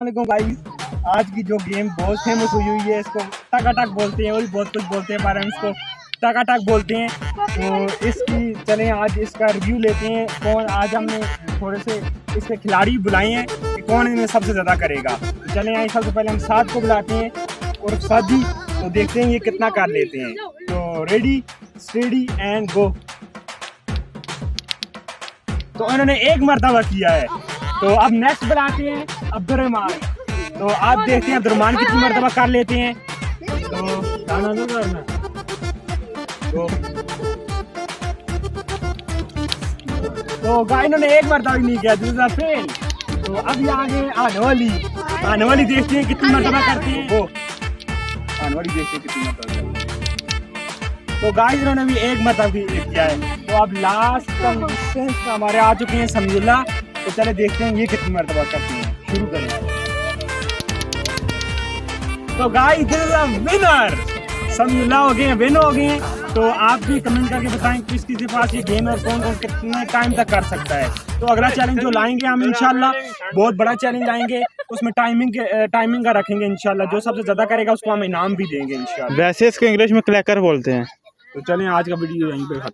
Guys, आज की जो गेम बहुत फेमस हुई है इसको टकाटक बोलते हैं और भी बहुत कुछ बोलते हैं, पर हम इसको टकाटक बोलते हैं। तो इसकी चलें आज इसका रिव्यू लेते हैं। कौन आज हमने थोड़े से इसके खिलाड़ी बुलाए हैं कि कौन इन्हें सबसे ज़्यादा करेगा। तो चलें आइए, सबसे पहले हम साथ को बुलाते हैं और साथी तो देखते हैं ये कितना कर लेते हैं। तो रेडी स्टेडी एंड गो। तो इन्होंने एक मरतबा किया है। तो अब नेक्स्ट बुलाते हैं अब्दुर्रहमान। तो आप देखते हैं अब्दुर्रहमान कितनी मरतबा कर लेते हैं। तो गाना दो करना। तो गाय इन्होंने एक मरतबा भी नहीं किया, दूसरा फेल। तो अब ये आगे आने वाली देखते हैं कितनी मरतबा करते हैं वो। आने वाली देखते हैं कितनी मरतबा करते हैं। तो गाइस इन्होंने भी एक मरतबा किया है। तो अब लास्ट कंटेस्टेंट हमारे आ चुके हैं समीउल्लाह। तो चले देखते हैं ये कितनी मरतबा करते हैं। शुरू करें। तो guys this is a winner, Samiullah हो गए, विन हो गए। तो आप भी कमेंट करके बताएं किस किस के पास ये गेम है और कौन कौन कितने टाइम तक कर सकता है। तो अगला चैलेंज जो लाएंगे हम इंशाल्लाह बहुत बड़ा चैलेंज लाएंगे, उसमें टाइमिंग का रखेंगे इंशाल्लाह। जो सबसे ज्यादा करेगा उसको हम इनाम भी देंगे इंशाल्लाह। वैसे इसको इंग्लिश में क्लैकर बोलते हैं। तो चलें आज का वीडियो यहीं पे खत्म।